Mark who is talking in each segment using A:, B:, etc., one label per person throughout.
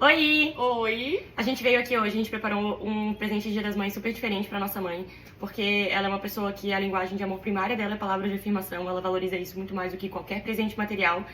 A: Oi!
B: Oi!
A: A gente veio aqui hoje, a gente preparou um presente de Dia das Mães super diferente pra nossa mãe, porque ela é uma pessoa que a linguagem de amor primária dela é palavra de afirmação, ela valoriza isso muito mais do que qualquer presente material,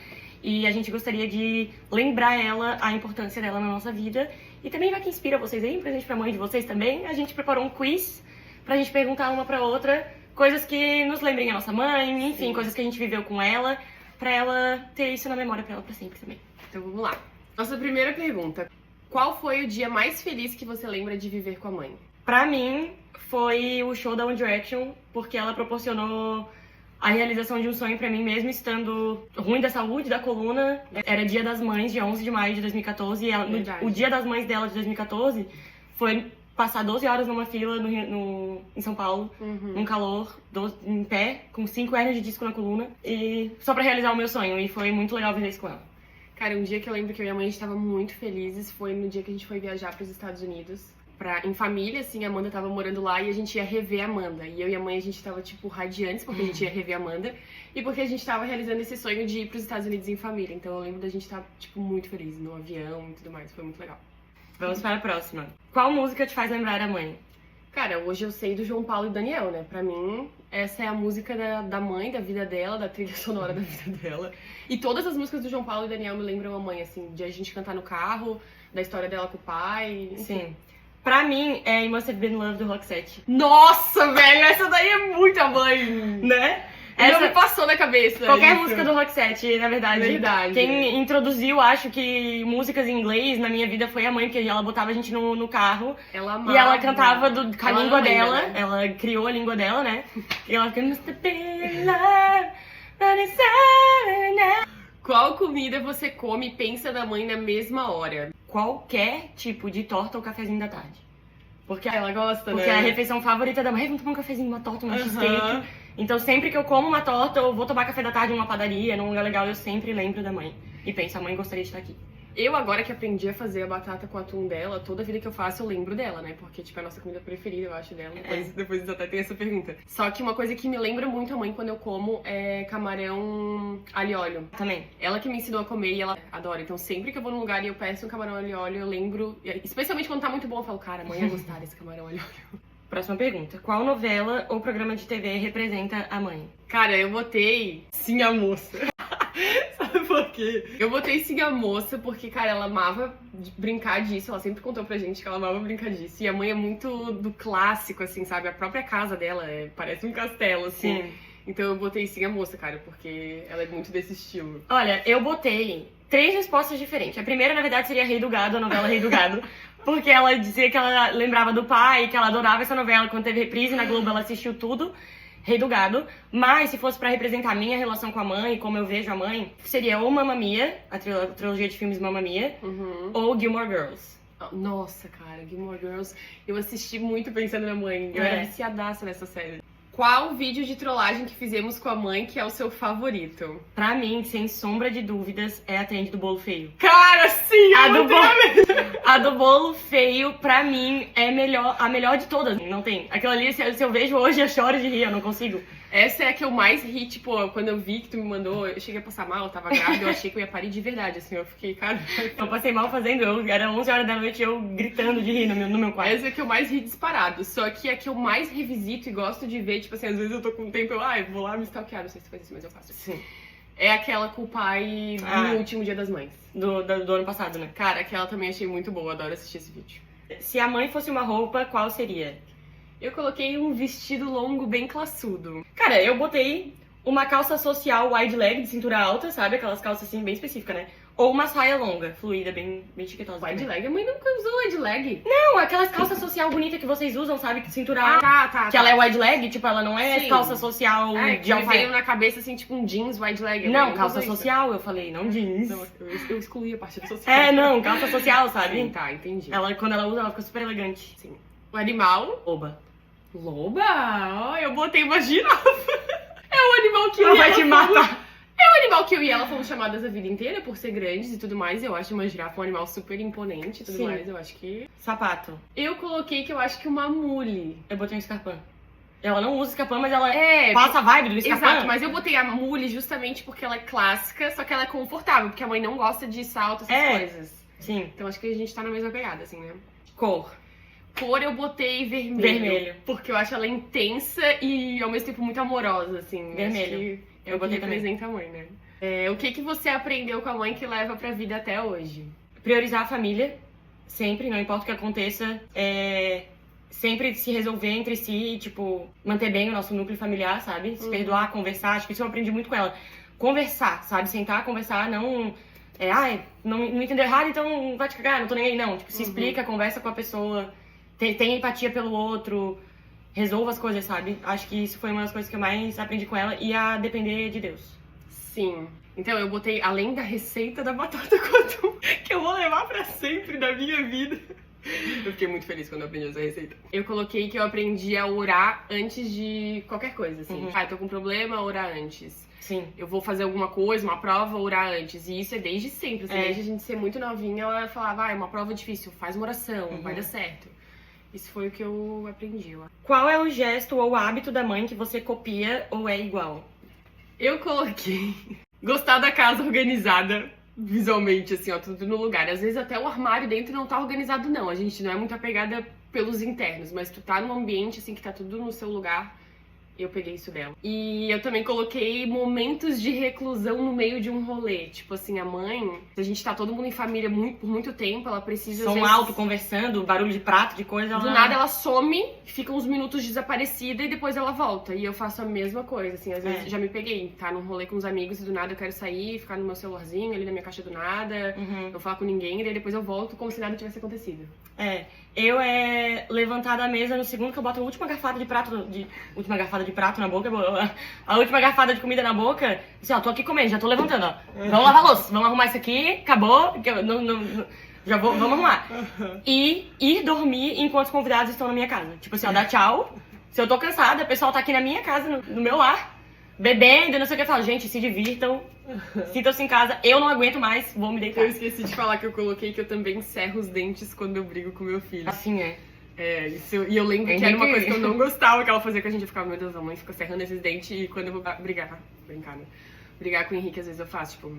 A: e a gente gostaria de lembrar ela a importância dela na nossa vida, e também vai que inspira vocês aí, um presente pra mãe de vocês também. A gente preparou um quiz pra gente perguntar uma pra outra coisas que nos lembrem a nossa mãe, enfim, coisas que a gente viveu com ela, pra ela ter isso na memória pra ela pra sempre também.
B: Então vamos lá. Nossa primeira pergunta. Qual foi o dia mais feliz que você lembra de viver com a mãe?
A: Pra mim, foi o show da One Direction, porque ela proporcionou a realização de um sonho pra mim, mesmo estando ruim da saúde, da coluna. Era Dia das Mães, dia 11 de maio de 2014, e ela, o Dia das Mães dela de 2014 foi passar 12 horas numa fila em São Paulo, num calor, em pé, com 5 hernias de disco na coluna, e só pra realizar o meu sonho, e foi muito legal viver isso com ela.
B: Cara, um dia que eu lembro que eu e a mãe estava muito felizes foi no dia que a gente foi viajar para os Estados Unidos. Em família, assim, a Amanda tava morando lá e a gente ia rever a Amanda. E eu e a mãe, a gente tava, tipo, radiantes porque a gente ia rever a Amanda. E porque a gente tava realizando esse sonho de ir pros Estados Unidos em família. Então eu lembro da gente estar, tipo, muito feliz no avião e tudo mais. Foi muito legal.
A: Vamos para a próxima. Qual música te faz lembrar a mãe?
B: Cara, hoje eu sei do João Paulo e Daniel, né? Pra mim, essa é a música da mãe, da vida dela, da trilha sonora da vida dela. E todas as músicas do João Paulo e Daniel me lembram a mãe, assim, de a gente cantar no carro, da história dela com o pai, enfim.
A: Sim. Pra mim, é I Must Have Been Love do Roxette.
B: Nossa, velho, essa daí é muito a mãe,
A: Né?
B: Essa me passou na cabeça.
A: Qualquer
B: isso.
A: música do Roxette, na verdade.
B: Verdade.
A: Quem introduziu, acho que, músicas em inglês na minha vida foi a mãe, porque ela botava a gente no carro.
B: Ela amava.
A: E ela cantava com a
B: Ela
A: língua
B: não lembra,
A: dela.
B: né?
A: Ela criou a língua dela, né? E ela fica... Must have been love, but it's over now.
B: Qual comida você come e pensa da mãe na mesma hora?
A: Qualquer tipo de torta ou cafezinho da tarde. Porque
B: Ela gosta,
A: Porque
B: né?
A: é a refeição favorita da mãe. Vamos tomar um cafezinho, uma torta, uma
B: Aham.
A: cheesecake. Então sempre que eu como uma torta, eu vou tomar café da tarde em uma padaria, num lugar legal, eu sempre lembro da mãe. E penso, a mãe gostaria de estar aqui.
B: Eu, agora que aprendi a fazer a batata com atum dela, toda vida que eu faço eu lembro dela, né? Porque, tipo, é a nossa comida preferida, eu acho, dela. Depois até tem essa pergunta. Só que uma coisa que me lembra muito a mãe quando eu como é camarão alho e óleo.
A: Também.
B: Ela que me ensinou a comer e ela adora. Então, sempre que eu vou num lugar e eu peço um camarão alho e óleo, eu lembro... Especialmente quando tá muito bom, eu falo, cara, a mãe ia gostar desse camarão alho e óleo.
A: Próxima pergunta. Qual novela ou programa de TV representa a mãe?
B: Cara, eu botei Sim a Moça. Sabe por quê? Eu botei Sim a Moça porque, cara, ela amava brincar disso. Ela sempre contou pra gente que ela amava brincar disso. E a mãe é muito do clássico, assim, sabe? A própria casa dela parece um castelo, assim.
A: Sim.
B: Então eu botei Sim a Moça, cara, porque ela é muito desse estilo.
A: Olha, eu botei 3 respostas diferentes. A primeira, na verdade, seria Rei do Gado, a novela Rei do Gado. Porque ela dizia que ela lembrava do pai, que ela adorava essa novela. Quando teve reprise na Globo, ela assistiu tudo. Rei do Gado. Mas se fosse pra representar a minha relação com a mãe, como eu vejo a mãe, seria ou Mamma Mia, a trilogia de filmes Mamma Mia, ou Gilmore Girls.
B: Nossa, cara, Gilmore Girls, eu assisti muito pensando na mãe. Eu era viciadaça nessa série. Qual vídeo de trollagem que fizemos com a mãe que é o seu favorito?
A: Pra mim, sem sombra de dúvidas, é a trend do bolo feio.
B: Cara, sim!
A: A do bolo feio, pra mim, é a melhor de todas. Não tem. Aquilo ali, se eu vejo hoje, eu choro de rir, eu não consigo.
B: Essa é a que eu mais ri, tipo, quando eu vi que tu me mandou, eu cheguei a passar mal, eu tava grávida, eu achei que eu ia parir de verdade, assim, eu fiquei, cara...
A: Eu passei mal fazendo, era 11 horas da noite e eu gritando de rir no meu quarto.
B: Essa é a que eu mais ri disparado, só que a que eu mais revisito e gosto de ver, tipo assim, às vezes eu tô com tempo, eu vou lá me stalkear, não sei se faz isso, mas eu faço.
A: Sim.
B: É aquela com o pai no último Dia das Mães.
A: Do ano passado, né?
B: Cara, aquela também achei muito boa, adoro assistir esse vídeo.
A: Se a mãe fosse uma roupa, qual seria?
B: Eu coloquei um vestido longo bem classudo.
A: Cara, eu botei uma calça social wide leg, de cintura alta, sabe? Aquelas calças assim, bem específicas, né? Ou uma saia longa, fluida, bem chiquetosa.
B: Wide leg? A mãe nunca usou wide leg.
A: Não, aquelas calças social bonitas que vocês usam, sabe? Que cintura alta.
B: Tá.
A: Que ela é wide leg, tipo, ela não é
B: Sim.
A: calça social
B: Que
A: de
B: me
A: alfaiate.
B: veio na cabeça, assim, tipo um jeans wide leg.
A: Não,
B: Eu
A: calça
B: uso isso.
A: social, eu falei, não jeans.
B: Não, eu excluí a parte do social.
A: É, não, calça social, sabe?
B: Sim, tá, entendi.
A: Quando ela usa, ela fica super elegante.
B: Sim. O animal?
A: Oba.
B: Loba? Ó, eu botei uma girafa. É o animal que
A: Ela vai te matar.
B: É o animal que eu e ela fomos chamadas a vida inteira por ser grandes e tudo mais. Eu acho uma girafa um animal super imponente e tudo
A: Sim.
B: mais. Eu acho que...
A: Sapato.
B: Eu coloquei que eu acho que uma mule.
A: Eu botei um escarpão. Ela não usa escarpão, mas ela
B: É,
A: passa a vibe do escarpão.
B: exato, mas eu botei a mule justamente porque ela é clássica, só que ela é confortável, porque a mãe não gosta de salto, essas coisas.
A: Sim.
B: Então acho que a gente tá na mesma pegada, assim, né?
A: Cor.
B: Cor eu botei vermelho.
A: Vermelho.
B: Porque eu acho ela intensa e ao mesmo tempo muito amorosa, assim.
A: Vermelho.
B: Acho que
A: Eu botei
B: que
A: também.
B: representa a mãe, né? O que você aprendeu com a mãe que leva pra vida até hoje?
A: Priorizar a família, sempre, não importa o que aconteça. Sempre se resolver entre si, tipo, manter bem o nosso núcleo familiar, sabe? Se perdoar, conversar. Acho que isso eu aprendi muito com ela. Conversar, sabe? Sentar, conversar, não... não entendeu errado, então vai te cagar, não tô nem aí, não. Tipo, se explica, conversa com a pessoa, tem empatia pelo outro, resolva as coisas, sabe? Acho que isso foi uma das coisas que eu mais aprendi com ela e a depender de Deus.
B: Sim. Então eu botei, além da receita da batata com atum, que eu vou levar pra sempre na minha vida. Eu fiquei muito feliz quando eu aprendi essa receita. Eu coloquei que eu aprendi a orar antes de qualquer coisa, assim. Eu tô com um problema, orar antes.
A: Sim.
B: Eu vou fazer alguma coisa, uma prova, orar antes. E isso é desde sempre, assim. Desde a gente ser muito novinha, ela falava, é uma prova difícil, faz uma oração, vai dar certo. Isso foi o que eu aprendi.
A: Qual é o gesto ou hábito da mãe que você copia ou é igual?
B: Eu coloquei gostar da casa organizada. Visualmente, assim, ó, tudo no lugar. Às vezes até o armário dentro não tá organizado, não. A gente não é muito apegada pelos internos, mas tu tá num ambiente, assim, que tá tudo no seu lugar. Eu peguei isso dela. E eu também coloquei momentos de reclusão no meio de um rolê. Tipo assim, a mãe, se a gente tá todo mundo em família por muito tempo, ela precisa...
A: Som alto, conversando, barulho de prato, de coisa...
B: Do nada ela some, fica uns minutos desaparecida e depois ela volta. E eu faço a mesma coisa, assim. Às vezes já me peguei, tá num rolê com os amigos e do nada eu quero sair, ficar no meu celularzinho, ali na minha caixa do nada. Não falar com ninguém e daí depois eu volto como se nada tivesse acontecido.
A: Eu levantar da mesa no segundo que eu boto a última garfada de prato... Última garfada de prato na boca, a última garfada de comida na boca, assim, ó, tô aqui comendo, já tô levantando, ó. Vamos lavar a louça, vamos arrumar isso aqui, acabou, vamos arrumar. E ir dormir enquanto os convidados estão na minha casa. Tipo assim, ó, dar tchau. Se eu tô cansada, o pessoal tá aqui na minha casa, no meu lar, bebendo, não sei o que, eu falo, gente, se divirtam, sintam-se em casa, eu não aguento mais, vou me deitar.
B: Eu esqueci de falar que eu coloquei que eu também encerro os dentes quando eu brigo com meu filho.
A: Assim é.
B: Isso, e eu lembro que era uma coisa que eu não gostava que ela fazia com a gente. Eu ficava, meu Deus, a mãe fica serrando esses dentes e quando eu vou brigar com o Henrique, às vezes eu faço, tipo,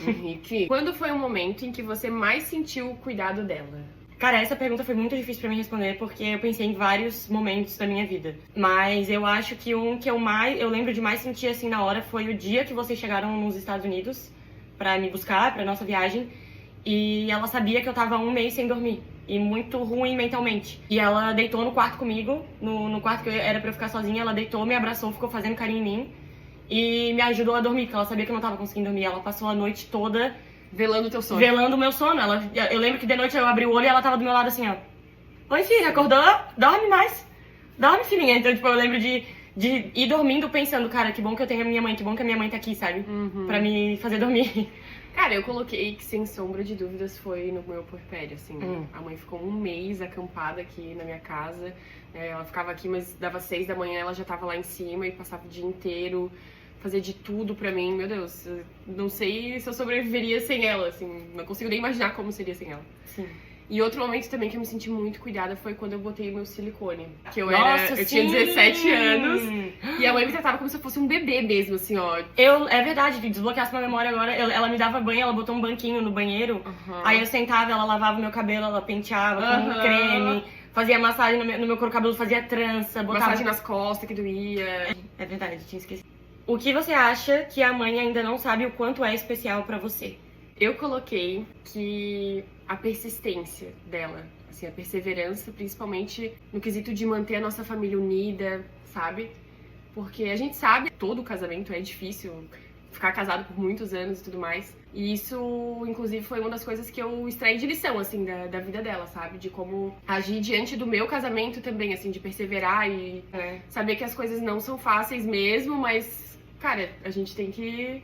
B: Henrique, quando foi o momento em que você mais sentiu o cuidado dela?
A: Cara, essa pergunta foi muito difícil pra mim responder porque eu pensei em vários momentos da minha vida. Mas eu acho que um que eu lembro de mais sentir assim na hora foi o dia que vocês chegaram nos Estados Unidos pra me buscar, pra nossa viagem. E ela sabia que eu tava 1 mês sem dormir. E muito ruim mentalmente. E ela deitou no quarto comigo, no quarto que era pra eu ficar sozinha. Ela deitou, me abraçou, ficou fazendo carinho em mim. E me ajudou a dormir, porque ela sabia que eu não tava conseguindo dormir. Ela passou a noite toda...
B: Velando o teu sono.
A: Velando o meu sono. Eu lembro que de noite eu abri o olho e ela tava do meu lado assim, ó. Oi, filha, acordou? Dorme mais. Dorme, filhinha. Então, tipo, eu lembro de ir dormindo pensando, cara, que bom que eu tenho a minha mãe, que bom que a minha mãe tá aqui, sabe? Pra me fazer dormir.
B: Cara, eu coloquei que, sem sombra de dúvidas, foi no meu puerpério, assim. A mãe ficou 1 mês acampada aqui na minha casa. Ela ficava aqui, mas dava 6 da manhã, ela já tava lá em cima e passava o dia inteiro. Fazia de tudo pra mim. Meu Deus, eu não sei se eu sobreviveria sem ela, assim. Não consigo nem imaginar como seria sem ela.
A: Sim.
B: E outro momento também que eu me senti muito cuidada foi quando eu botei o meu silicone. Que eu
A: Nossa,
B: tinha 17 anos. E a mãe me tratava como se eu fosse um bebê mesmo, assim, ó.
A: É verdade, desbloqueasse minha memória agora. Ela me dava banho, ela botou um banquinho no banheiro. Aí eu sentava, ela lavava o meu cabelo, ela penteava com um creme. Fazia massagem no meu couro cabeludo, fazia trança, botava...
B: Massagem nas costas que doía.
A: É verdade, tinha esquecido. O que você acha que a mãe ainda não sabe o quanto é especial pra você?
B: Eu coloquei que a persistência dela, assim, a perseverança, principalmente no quesito de manter a nossa família unida, sabe? Porque a gente sabe que todo casamento é difícil, ficar casado por muitos anos e tudo mais. E isso, inclusive, foi uma das coisas que eu extraí de lição, assim, da vida dela, sabe? De como agir diante do meu casamento também, assim, de perseverar e saber que as coisas não são fáceis mesmo, mas, cara, a gente tem que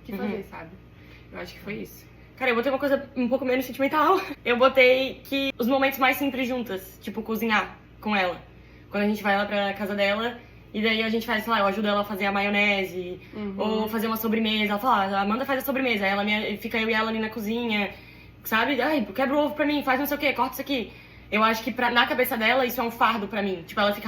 B: fazer, sabe? Eu acho que foi isso.
A: Cara, eu botei uma coisa um pouco menos sentimental. Eu botei que os momentos mais simples juntas, tipo cozinhar com ela. Quando a gente vai lá pra casa dela e daí a gente faz, sei lá, eu ajudo ela a fazer a maionese ou fazer uma sobremesa. Ela fala, a Amanda faz a sobremesa. Aí fica eu e ela ali na cozinha, sabe? Ai, quebra o ovo pra mim, faz não sei o que, corta isso aqui. Eu acho que na cabeça dela isso é um fardo pra mim. Tipo, ela fica,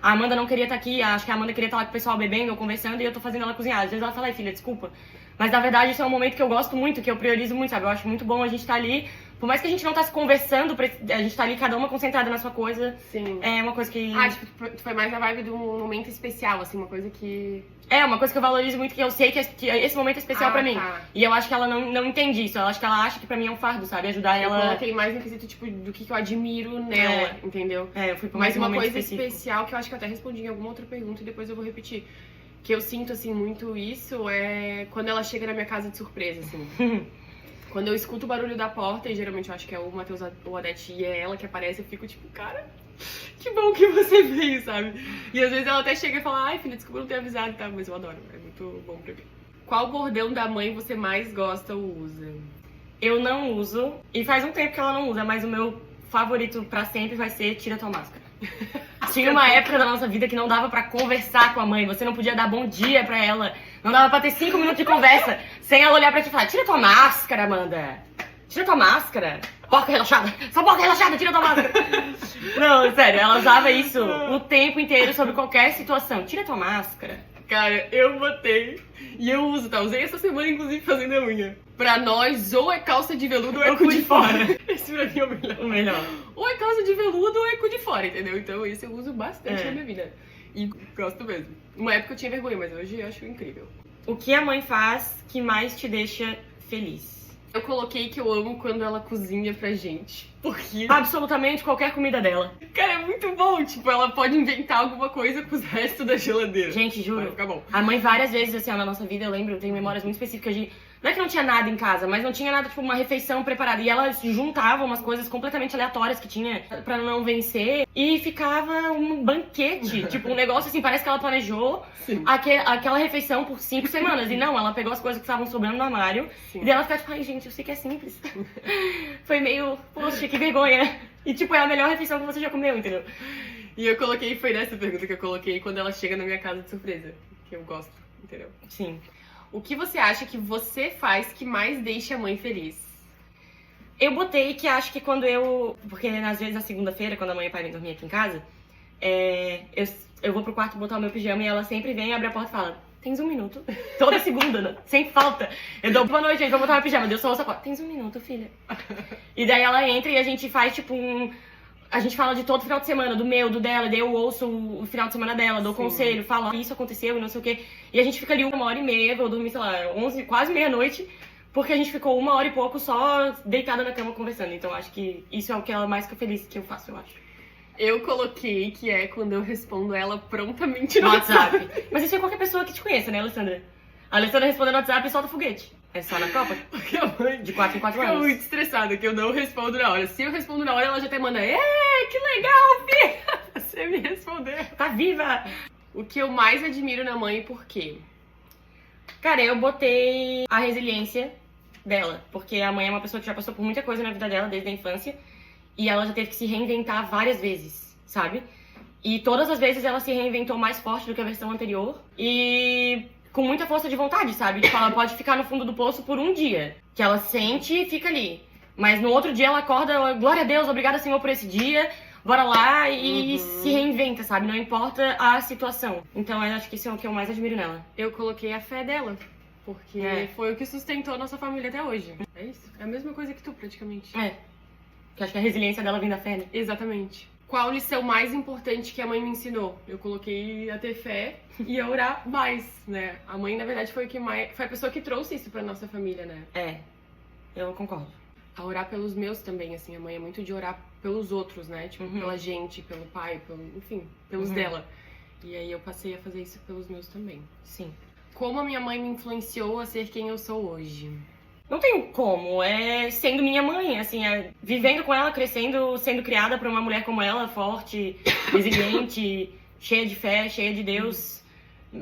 A: a Amanda não queria estar aqui, acho que a Amanda queria estar lá com o pessoal bebendo ou conversando e eu tô fazendo ela cozinhar. Às vezes ela fala, ai filha, desculpa, Mas na verdade isso é um momento que eu gosto muito, que eu priorizo muito, sabe? Eu acho muito bom a gente estar ali. Por mais que a gente não tá se conversando, a gente tá ali cada uma concentrada na sua coisa.
B: Sim.
A: É uma coisa que...
B: Acho que foi mais a vibe de um momento especial, assim, uma coisa que...
A: É, uma coisa que eu valorizo muito, que eu sei que esse momento é especial pra mim.
B: Tá.
A: E eu acho que ela não entende isso. Eu acho que ela acha que pra mim é um fardo, sabe? Ajudar
B: Eu
A: ela...
B: coloquei mais no quesito, tipo, do que eu admiro nela, entendeu?
A: É, eu fui por
B: Mas
A: mais um
B: uma
A: momento
B: coisa
A: específico.
B: especial que eu acho que eu até respondi em alguma outra pergunta e depois eu vou repetir. Que eu sinto, assim, muito isso é quando ela chega na minha casa de surpresa, assim. Quando eu escuto o barulho da porta, e geralmente eu acho que é o Matheus ou a Odete e é ela que aparece, eu fico tipo, cara, que bom que você veio, sabe? E às vezes ela até chega e fala, ai filha, desculpa não ter avisado, tá? Mas eu adoro, é muito bom pra mim. Qual bordão da mãe você mais gosta ou usa?
A: Eu não uso, e faz um tempo que ela não usa, mas o meu favorito pra sempre vai ser tira tua máscara. Tinha uma época da nossa vida que não dava pra conversar com a mãe, você não podia dar bom dia pra ela, não dava pra ter 5 minutos de conversa sem ela olhar pra ti e falar, tira tua máscara, Amanda, tira tua máscara, porca relaxada, só porca relaxada, tira tua máscara. Não, sério, ela usava isso o tempo inteiro sobre qualquer situação, tira tua máscara.
B: Cara, eu botei e eu uso, tá? Usei essa semana, inclusive, fazendo a unha. Pra nós, ou é calça de veludo ou é cu de fora. Esse pra mim é o melhor.
A: O melhor.
B: Ou é calça de veludo ou é cu de fora, entendeu? Então esse eu uso bastante na minha vida. E gosto mesmo. Uma época eu tinha vergonha, mas hoje eu acho incrível.
A: O que a mãe faz que mais te deixa feliz?
B: Eu coloquei que eu amo quando ela cozinha pra gente. Porque,
A: Absolutamente qualquer comida dela.
B: cara, é muito bom. Tipo, ela pode inventar alguma coisa com os restos da geladeira.
A: Gente,
B: Vai
A: juro.
B: ficar bom.
A: A mãe várias vezes, assim, ó, na nossa vida, eu lembro, eu tenho memórias muito específicas de... Não é que não tinha nada em casa, mas não tinha nada, tipo, uma refeição preparada. E ela juntava umas coisas completamente aleatórias que tinha pra não vencer. E ficava um banquete. Tipo, um negócio assim, parece que ela planejou
B: Sim.
A: aquela refeição por 5 semanas. E não, ela pegou as coisas que estavam sobrando no armário.
B: Sim.
A: E daí ela ficava tipo, ai gente, eu sei que é simples. Foi meio, poxa, que vergonha. E tipo, é a melhor refeição que você já comeu, entendeu?
B: E eu coloquei, foi nessa pergunta que eu coloquei quando ela chega na minha casa de surpresa. Que eu gosto, entendeu?
A: Sim.
B: O que você acha que você faz que mais deixa a mãe feliz?
A: Eu botei que acho que quando eu... Porque às vezes na segunda-feira, quando a mãe e o pai vêm dormir aqui em casa, eu vou pro quarto botar o meu pijama e ela sempre vem, abre a porta e fala, tens 1 minuto? Toda segunda, né? Sem falta. Eu dou boa noite, gente, vou botar meu pijama. Deu só ouço a porta. Tens 1 minuto, filha. E daí ela entra e a gente faz tipo A gente fala de todo final de semana, do meu, do dela, daí eu ouço o final de semana dela, dou conselho, falo isso aconteceu e não sei o quê. E a gente fica ali 1h30, vou dormir, sei lá, 11, quase meia-noite, porque a gente ficou 1 hora e pouco só deitada na cama conversando. Então acho que isso é o que ela mais fica feliz que eu faço, eu acho.
B: Eu coloquei que é quando eu respondo ela prontamente
A: No WhatsApp. Mas isso é qualquer pessoa que te conheça, né, Alessandra? A Alessandra respondendo no WhatsApp e solta foguete. É só na Copa?
B: Porque a mãe
A: De 4 em 4
B: fica
A: anos.
B: muito estressada que eu não respondo na hora. Se eu respondo na hora, ela já até manda, que legal, filha! Você me respondeu.
A: Tá viva!
B: O que eu mais admiro na mãe e por quê?
A: Cara, eu botei a resiliência dela, porque a mãe é uma pessoa que já passou por muita coisa na vida dela desde a infância e ela já teve que se reinventar várias vezes, sabe? E todas as vezes ela se reinventou mais forte do que a versão anterior e com muita força de vontade, sabe? Tipo, ela pode ficar no fundo do poço por um dia, que ela sente e fica ali. Mas no outro dia ela acorda, glória a Deus, obrigada Senhor por esse dia, bora lá e se reinventa, sabe? Não importa a situação. Então eu acho que isso é o que eu mais admiro nela.
B: Eu coloquei a fé dela. Porque foi o que sustentou a nossa família até hoje. É isso. É a mesma coisa que tu, praticamente.
A: É. Que acho que a resiliência dela vem da fé, né?
B: Exatamente. Qual lição mais importante que a mãe me ensinou? Eu coloquei a ter fé e a orar mais, né? A mãe, na verdade, foi a pessoa que trouxe isso pra nossa família, né?
A: É. Eu concordo.
B: A orar pelos meus também, assim. A mãe é muito de orar pelos outros, né? Tipo, pela gente, pelo pai, enfim, pelos dela. E aí eu passei a fazer isso pelos meus também.
A: Sim.
B: Como a minha mãe me influenciou a ser quem eu sou hoje?
A: Não tem como, é sendo minha mãe, assim, vivendo com ela, crescendo, sendo criada por uma mulher como ela, forte, resiliente, cheia de fé, cheia de Deus.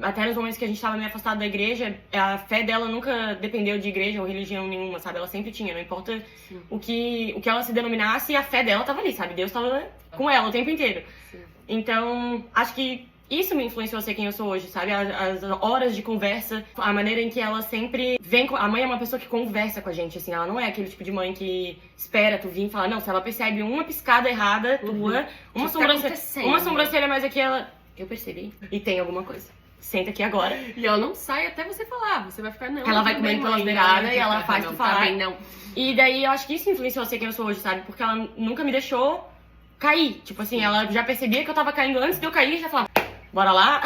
A: Até nos momentos que a gente estava meio afastado da igreja, a fé dela nunca dependeu de igreja ou religião nenhuma, sabe? Ela sempre tinha, não importa o que ela se denominasse, a fé dela estava ali, sabe? Deus estava com ela o tempo inteiro.
B: Sim.
A: Então, acho que isso me influenciou a ser quem eu sou hoje, sabe? As horas de conversa, a maneira em que ela sempre vem... A mãe é uma pessoa que conversa com a gente, assim. Ela não é aquele tipo de mãe que espera tu vir e falar... Não, se ela percebe uma piscada errada tua, uma sobrancelha mais aqui, ela... Eu percebi. E tem alguma coisa. senta aqui agora.
B: E ela não sai até você falar. Você vai ficar, não.
A: Ela vai
B: tudo bem,
A: comendo pelas
B: mãe,
A: beiradas
B: não,
A: e ela faz
B: não,
A: tu falar.
B: Tá bem, não.
A: E daí eu acho que isso influenciou a ser quem eu sou hoje, sabe? Porque ela nunca me deixou cair. Tipo assim, ela já percebia que eu tava caindo antes de eu cair e já falava, bora lá.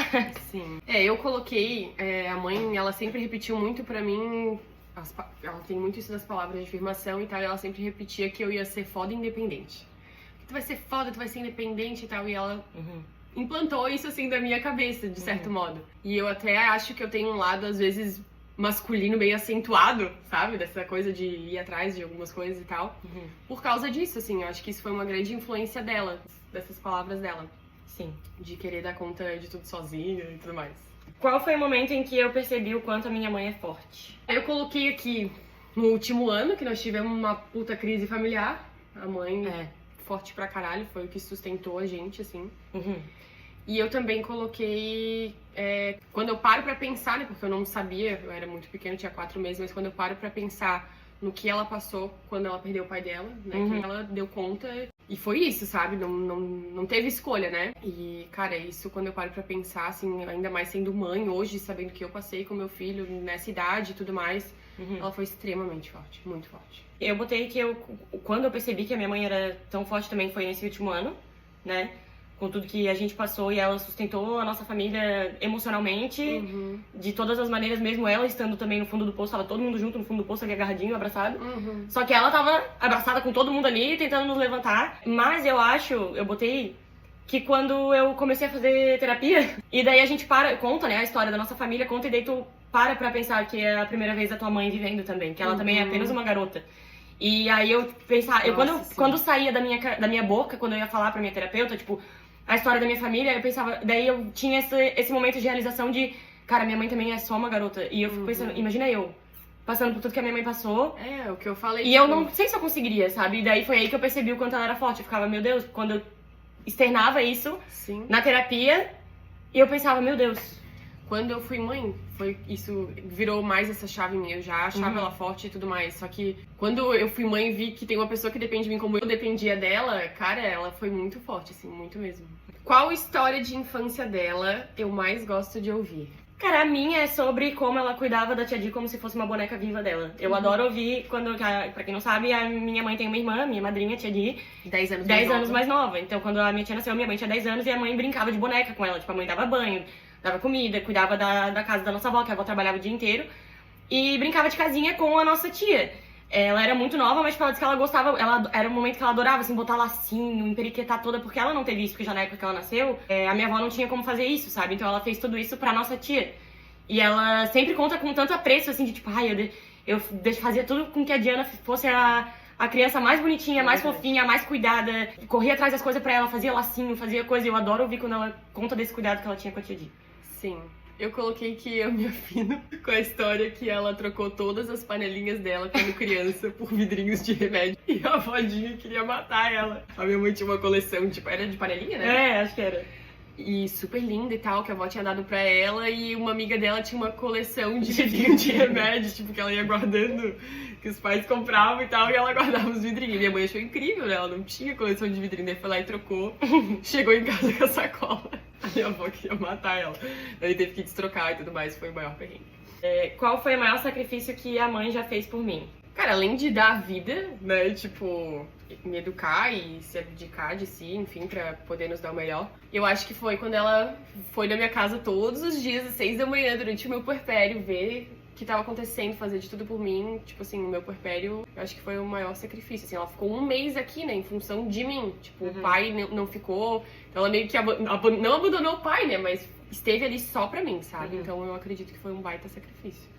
B: Sim. Eu coloquei, a mãe, ela sempre repetiu muito pra mim, ela tem muito isso das palavras de afirmação e tal, e ela sempre repetia que eu ia ser foda e independente. Tu vai ser foda, tu vai ser independente e tal, e ela implantou isso assim da minha cabeça, de certo modo. E eu até acho que eu tenho um lado, às vezes, masculino meio acentuado, sabe? Dessa coisa de ir atrás de algumas coisas e tal. Por causa disso, assim, eu acho que isso foi uma grande influência dela, dessas palavras dela.
A: Sim.
B: De querer dar conta de tudo sozinha e tudo mais.
A: Qual foi o momento em que eu percebi o quanto a minha mãe é forte?
B: Eu coloquei aqui no último ano, que nós tivemos uma puta crise familiar. A mãe forte pra caralho, foi o que sustentou a gente, assim. E eu também coloquei, quando eu paro pra pensar, né, porque eu não sabia, eu era muito pequena, tinha 4 meses, mas quando eu paro pra pensar no que ela passou quando ela perdeu o pai dela, né, que ela deu conta, e foi isso, sabe, não teve escolha, né, e, cara, isso quando eu paro pra pensar, assim, ainda mais sendo mãe hoje, sabendo que eu passei com meu filho nessa idade e tudo mais, ela foi extremamente forte, muito forte.
A: Eu botei que quando eu percebi que a minha mãe era tão forte também foi nesse último ano, né, com tudo que a gente passou e ela sustentou a nossa família emocionalmente, de todas as maneiras, mesmo ela estando também no fundo do poço, tava todo mundo junto no fundo do poço ali agarradinho, abraçado. Só que ela tava abraçada com todo mundo ali, tentando nos levantar. Mas eu botei que quando eu comecei a fazer terapia, e daí a gente conta, né, a história da nossa família, conta e daí tu para pra pensar que é a primeira vez da tua mãe vivendo também, que ela também é apenas uma garota. E aí eu pensava, quando saía da minha boca, quando eu ia falar pra minha terapeuta, tipo, a história da minha família, eu pensava, daí eu tinha esse momento de realização de, cara, minha mãe também é só uma garota. E eu fico pensando, imagina eu, passando por tudo que a minha mãe passou.
B: O que eu falei.
A: E eu não sei se eu conseguiria, sabe? E daí foi aí que eu percebi o quanto ela era forte. Eu ficava, meu Deus, quando eu externava isso na terapia, e eu pensava, meu Deus.
B: Quando eu fui mãe, isso virou mais essa chave minha. Eu já achava ela forte e tudo mais. Só que quando eu fui mãe e vi que tem uma pessoa que depende de mim como eu dependia dela, cara, ela foi muito forte, assim, muito mesmo. Qual história de infância dela eu mais gosto de ouvir?
A: Cara, a minha é sobre como ela cuidava da tia Di como se fosse uma boneca viva dela. Eu adoro ouvir pra quem não sabe, a minha mãe tem uma irmã, minha madrinha, tia Di,
B: 10
A: anos mais nova. Então quando a minha tia nasceu, minha mãe tinha 10 anos e a mãe brincava de boneca com ela. Tipo, a mãe dava banho, dava comida, cuidava da casa da nossa avó, que a avó trabalhava o dia inteiro. E brincava de casinha com a nossa tia. Ela era muito nova, mas tipo, ela disse que ela gostava, era um momento que ela adorava, assim, botar lacinho, emperiquetar toda, porque ela não teve isso, porque já na época que ela nasceu, a minha avó não tinha como fazer isso, sabe? Então ela fez tudo isso pra nossa tia. E ela sempre conta com tanto apreço, assim, de tipo, eu fazia tudo com que a Diana fosse a criança mais bonitinha, mais fofinha, mais cuidada, corria atrás das coisas pra ela, fazia lacinho, fazia coisa, e eu adoro ouvir quando ela conta desse cuidado que ela tinha com a tia Di.
B: Sim. Eu coloquei que eu me afino com a história que ela trocou todas as panelinhas dela quando criança por vidrinhos de remédio. E a avózinha queria matar ela. A minha mãe tinha uma coleção, tipo, era de panelinha, né?
A: Acho que era.
B: E super linda e tal, que a avó tinha dado pra ela. E uma amiga dela tinha uma coleção de vidrinhos de remédio, tipo, que ela ia guardando, que os pais compravam e tal, e ela guardava os vidrinhos. Minha mãe achou incrível, né? Ela não tinha coleção de vidrinho, daí foi lá e trocou. Chegou em casa com a sacola. A minha avó queria matar ela. Daí teve que destrocar e tudo mais, foi o maior perrengue.
A: Qual foi o maior sacrifício que a mãe já fez por mim?
B: Cara, além de dar a vida, né, tipo, me educar e se abdicar de si, enfim, pra poder nos dar o melhor, eu acho que foi quando ela foi na minha casa todos os dias, às 6 da manhã, durante o meu puerpério, ver o que tava acontecendo, fazer de tudo por mim. Tipo assim, o meu puerpério, eu acho que foi o maior sacrifício, assim, ela ficou um mês aqui, né, em função de mim, tipo, o pai não ficou, então ela meio que não abandonou o pai, né, mas esteve ali só pra mim, sabe? Então eu acredito que foi um baita sacrifício.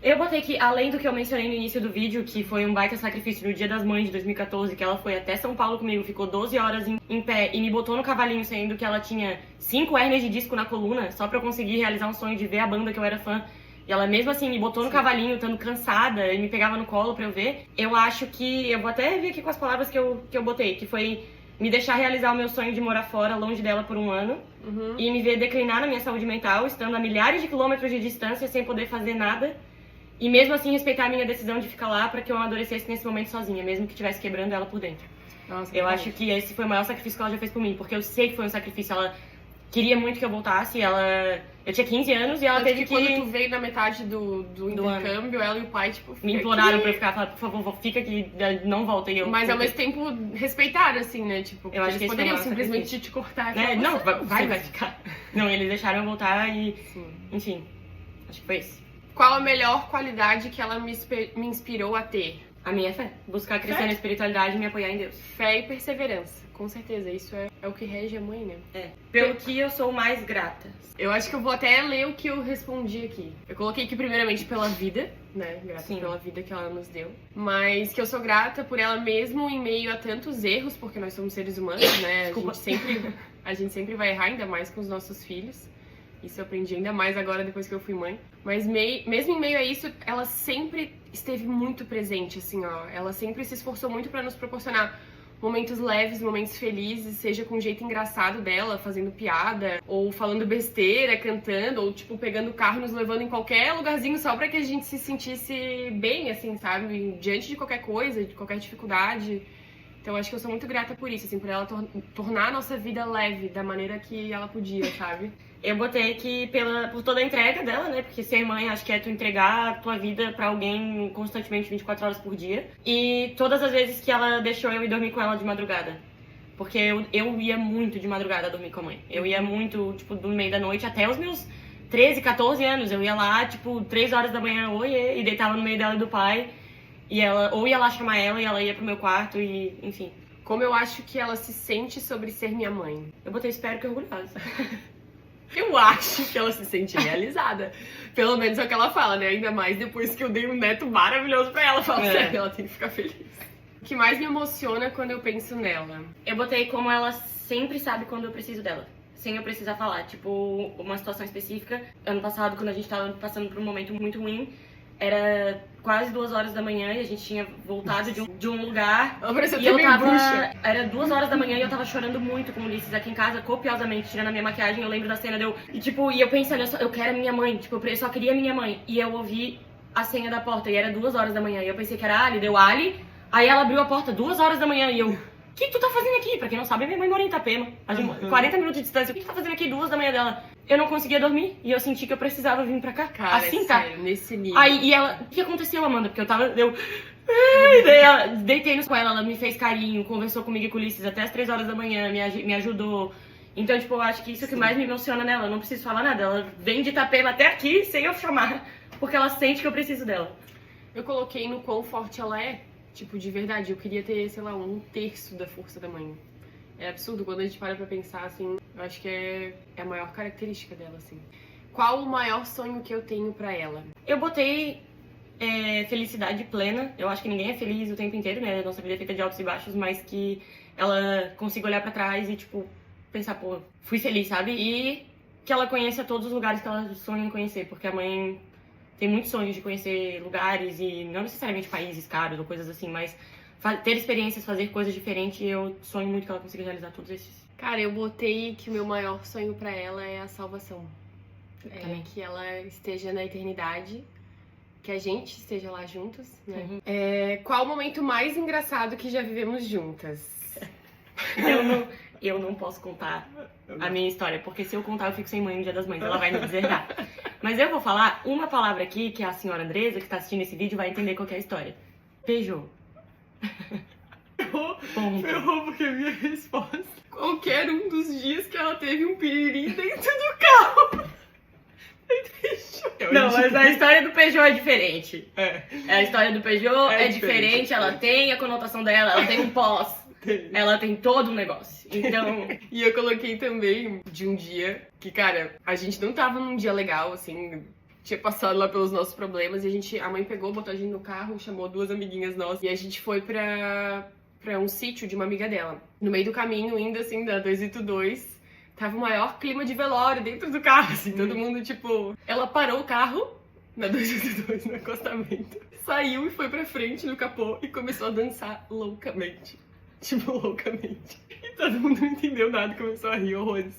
A: Eu botei que, além do que eu mencionei no início do vídeo, que foi um baita sacrifício no Dia das Mães de 2014, que ela foi até São Paulo comigo, ficou 12 horas em pé e me botou no cavalinho, sendo que ela tinha 5 hérnias de disco na coluna, só pra eu conseguir realizar um sonho de ver a banda que eu era fã. E ela mesmo assim me botou no cavalinho, estando cansada, e me pegava no colo pra eu ver. Eu acho que, eu vou até ver aqui com as palavras que eu botei, que foi me deixar realizar o meu sonho de morar fora, longe dela por um ano, e me ver declinar na minha saúde mental, estando a milhares de quilômetros de distância, sem poder fazer nada. E mesmo assim respeitar a minha decisão de ficar lá pra que eu amadurecesse nesse momento sozinha, mesmo que estivesse quebrando ela por dentro.
B: Nossa,
A: eu acho que esse foi o maior sacrifício que ela já fez por mim, porque eu sei que foi um sacrifício. Ela queria muito que eu voltasse. Eu tinha 15 anos e ela
B: Tanto
A: teve
B: que quando tu veio na metade do intercâmbio, ela e o pai, tipo,
A: me
B: fica
A: imploraram
B: aqui.
A: pra eu ficar, falaram, por favor, fica aqui, não volta. E eu
B: Mas ao
A: fiquei.
B: mesmo tempo respeitaram, assim, né? Tipo,
A: Eu acho que
B: eles
A: esse
B: poderiam
A: foi o maior
B: simplesmente te cortar e
A: Né?
B: falar,
A: Não,
B: "Você
A: vai ficar. Não, eles deixaram eu voltar e,
B: Sim.
A: enfim, acho que foi esse.
B: Qual a melhor qualidade que ela me inspirou a ter?
A: A minha fé. Buscar crescer
B: Fé?
A: na espiritualidade e me apoiar em Deus.
B: Fé e perseverança. Com certeza, isso é o que rege a mãe, né?
A: Pelo que eu sou mais grata.
B: Eu acho que eu vou até ler o que eu respondi aqui. Eu coloquei aqui primeiramente pela vida, né? Grata
A: Sim.
B: pela vida que ela nos deu. Mas que eu sou grata por ela mesmo em meio a tantos erros, porque nós somos seres humanos, né?
A: Desculpa.
B: A gente sempre vai errar, ainda mais com os nossos filhos. Isso eu aprendi ainda mais agora, depois que eu fui mãe. Mas mesmo em meio a isso, ela sempre esteve muito presente, assim, ó. Ela sempre se esforçou muito pra nos proporcionar momentos leves, momentos felizes, seja com um jeito engraçado dela, fazendo piada, ou falando besteira, cantando, ou tipo, pegando o carro e nos levando em qualquer lugarzinho só pra que a gente se sentisse bem, assim, sabe? Diante de qualquer coisa, de qualquer dificuldade. Então acho que eu sou muito grata por isso, assim, por ela tornar a nossa vida leve da maneira que ela podia, sabe?
A: Eu botei que por toda a entrega dela, né? Porque ser mãe, acho que é tu entregar a tua vida pra alguém constantemente 24 horas por dia. E todas as vezes que ela deixou eu ir dormir com ela de madrugada. Porque eu ia muito de madrugada dormir com a mãe. Eu ia muito, tipo, do meio da noite até os meus 13, 14 anos. Eu ia lá, tipo, 3 horas da manhã, oiê, e deitava no meio dela e do pai. E ela, ou ia lá chamar ela e ela ia pro meu quarto e, enfim.
B: Como eu acho que ela se sente sobre ser minha mãe?
A: Eu botei espero que orgulhosa.
B: Eu acho que ela se sente realizada. Pelo menos é o que ela fala, né? Ainda mais depois que eu dei um neto maravilhoso pra ela. Fala sério, ela tem que ficar feliz. O que mais me emociona quando eu penso nela?
A: Eu botei como ela sempre sabe quando eu preciso dela. Sem eu precisar falar. Tipo, uma situação específica. Ano passado, quando a gente tava passando por um momento muito ruim, era quase 2 horas da manhã e a gente tinha voltado de um lugar.
B: Ela parecia
A: E eu
B: meio
A: tava.
B: bruxa.
A: Era 2 horas da manhã e eu tava chorando muito com o Ulisses aqui em casa, copiosamente, tirando a minha maquiagem. Eu lembro da cena deu. E tipo, e eu pensando, eu quero a minha mãe. Tipo, eu só queria a minha mãe. E eu ouvi a senha da porta e era 2 horas da manhã. E eu pensei que era a Ali, deu Ali. Aí ela abriu a porta 2 horas da manhã e eu. O que tu tá fazendo aqui? Pra quem não sabe, minha mãe mora em Itapema, a 40 minutos de distância. O que tu tá fazendo aqui 2 da manhã dela? Eu não conseguia dormir e eu senti que eu precisava vir pra cá.
B: Cara,
A: assim, tá?
B: sério, nesse nível.
A: Aí, e ela, o que aconteceu, Amanda? Porque eu tava, deitei com ela, ela me fez carinho, conversou comigo e com o Ulisses até as 3 horas da manhã, me ajudou. Então, tipo, eu acho que isso é o que mais me emociona nela, eu não preciso falar nada. Ela vem de Itapema até aqui sem eu chamar, porque ela sente que eu preciso dela.
B: Eu coloquei no quão forte ela é. Tipo, de verdade, eu queria ter, sei lá, 1/3 da força da mãe. É absurdo quando a gente para pra pensar, assim. Eu acho que é a maior característica dela, assim. Qual o maior sonho que eu tenho pra ela?
A: Eu botei felicidade plena. Eu acho que ninguém é feliz o tempo inteiro, né? A nossa vida é feita de altos e baixos, mas que ela consiga olhar pra trás e, tipo, pensar, pô, fui feliz, sabe? E que ela conheça todos os lugares que ela sonha em conhecer, porque a mãe tem muitos sonhos de conhecer lugares e não necessariamente países caros ou coisas assim, mas ter experiências, fazer coisas diferentes, eu sonho muito que ela consiga realizar todos esses.
B: Cara, eu botei que o meu maior sonho pra ela é a salvação.
A: Também.
B: Que ela esteja na eternidade, que a gente esteja lá juntos, né?
A: Uhum.
B: Qual o momento mais engraçado que já vivemos juntas?
A: Eu não posso contar a minha história, porque se eu contar eu fico sem mãe no Dia das Mães, ela vai me deserdar. Mas eu vou falar uma palavra aqui, que a senhora Andresa, que tá assistindo esse vídeo, vai entender qual que é a história. Peugeot.
B: Ferrou porque a minha resposta. Qualquer um dos dias que ela teve um piriri dentro do carro.
A: Não, mas a história do Peugeot é diferente. A história do Peugeot
B: É
A: é diferente, ela tem a conotação dela, ela tem um pós. Ela tem todo um negócio. Então.
B: E eu coloquei também de um dia que, cara, a gente não tava num dia legal, assim. Tinha passado lá pelos nossos problemas e a mãe pegou, botou a gente no carro, chamou 2 amiguinhas nossas e a gente foi pra um sítio de uma amiga dela. No meio do caminho, indo assim, da 282, tava o maior clima de velório dentro do carro, assim, todo mundo, tipo... Ela parou o carro na 282, no acostamento, saiu e foi pra frente no capô e começou a dançar loucamente. Tipo, loucamente. E todo mundo não entendeu nada e começou a rir horrores.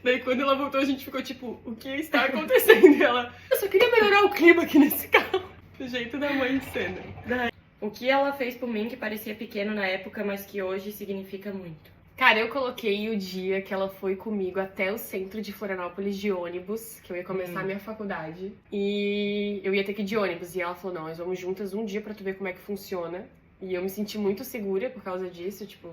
B: Daí quando ela voltou, a gente ficou tipo, o que está acontecendo? E ela, eu só queria melhorar o clima aqui nesse carro. Do jeito da mãe de cena.
A: O que ela fez por mim, que parecia pequeno na época, mas que hoje significa muito.
B: Cara, eu coloquei o dia que ela foi comigo até o centro de Florianópolis de ônibus, que eu ia começar a minha faculdade. E eu ia ter que ir de ônibus. E ela falou, não, nós vamos juntas um dia pra tu ver como é que funciona. E eu me senti muito segura por causa disso, tipo...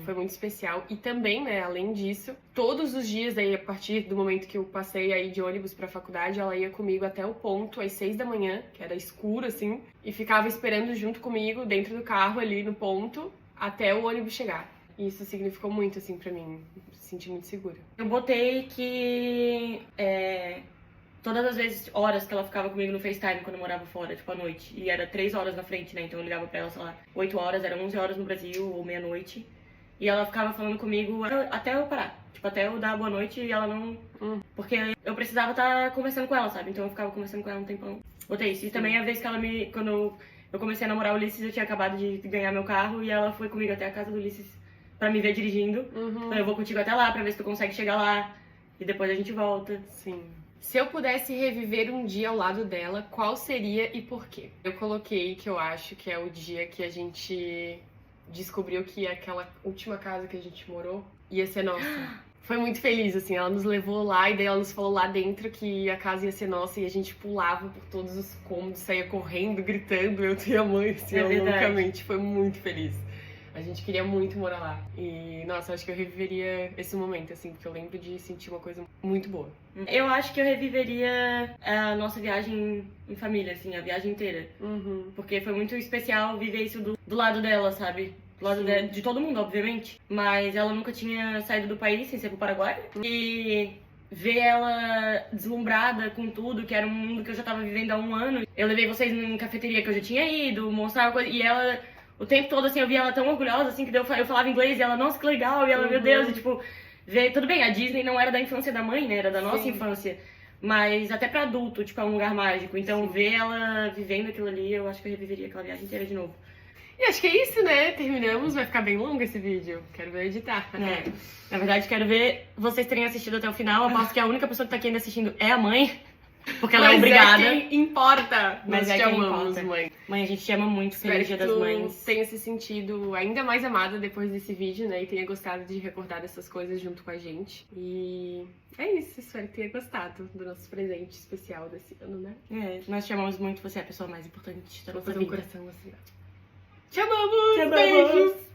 B: Foi muito especial. E também, né, além disso, todos os dias, daí, a partir do momento que eu passei aí de ônibus pra faculdade, ela ia comigo até o ponto, às 6 da manhã, que era escuro, assim, e ficava esperando junto comigo, dentro do carro, ali no ponto, até o ônibus chegar. E isso significou muito, assim, pra mim. Me senti muito segura.
A: Eu botei que todas as vezes, horas que ela ficava comigo no FaceTime quando eu morava fora, tipo, à noite. E era 3 horas na frente, né? Então eu ligava pra ela, sei lá, 8 horas, era 11 horas no Brasil, ou meia-noite. E ela ficava falando comigo até eu parar. Tipo, até eu dar boa noite e ela não... Porque eu precisava estar conversando com ela, sabe? Então eu ficava conversando com ela um tempão. Botei isso. E também a vez que ela me... Quando eu comecei a namorar o Ulisses, eu tinha acabado de ganhar meu carro. E ela foi comigo até a casa do Ulisses pra me ver dirigindo. Então eu vou contigo até lá pra ver se tu consegue chegar lá. E depois a gente volta.
B: Sim. Se eu pudesse reviver um dia ao lado dela, qual seria e por quê? Eu coloquei que eu acho que é o dia que a gente descobriu que aquela última casa que a gente morou ia ser nossa. Foi muito feliz, assim, ela nos levou lá e daí ela nos falou lá dentro que a casa ia ser nossa e a gente pulava por todos os cômodos, saía correndo, gritando, eu e a mãe, assim, loucamente. Foi muito feliz. A gente queria muito morar lá. E, nossa, acho que eu reviveria esse momento, assim, porque eu lembro de sentir uma coisa muito boa.
A: Eu acho que eu reviveria a nossa viagem em família, assim, a viagem inteira. Porque foi muito especial viver isso do lado dela, sabe? Do lado de todo mundo, obviamente. Mas ela nunca tinha saído do país, sem ser pro Paraguai. E ver ela deslumbrada com tudo, que era um mundo que eu já tava vivendo há um ano. Eu levei vocês em cafeteria que eu já tinha ido, mostrar coisa. E ela... O tempo todo, assim, eu via ela tão orgulhosa, assim, que eu falava inglês e ela, nossa, que legal, e ela, meu Deus, e tipo, ver, tudo bem, a Disney não era da infância da mãe, né, era da nossa infância, mas até pra adulto, tipo, é um lugar mágico, então ver ela vivendo aquilo ali, eu acho que eu reviveria aquela viagem inteira de novo.
B: E acho que é isso, né, terminamos, vai ficar bem longo esse vídeo, quero ver editar.
A: Na verdade, quero ver vocês terem assistido até o final, eu aposto que a única pessoa que tá aqui ainda assistindo é a mãe. Porque ela é obrigada.
B: É quem importa.
A: Mas
B: Nós
A: te
B: amamos,
A: importa.
B: Mãe.
A: Mãe, a gente te ama muito. Feliz Dia das Mães.
B: Tenha se sentido ainda mais amada depois desse vídeo, né? E tenha gostado de recordar dessas coisas junto com a gente. E é isso. Espero que tenha gostado do nosso presente especial desse ano, né?
A: Nós te amamos muito. Você é a pessoa mais importante da nossa
B: vida.
A: vida.
B: Um coração assim. Te amamos!
A: Te amamos!
B: Beijos!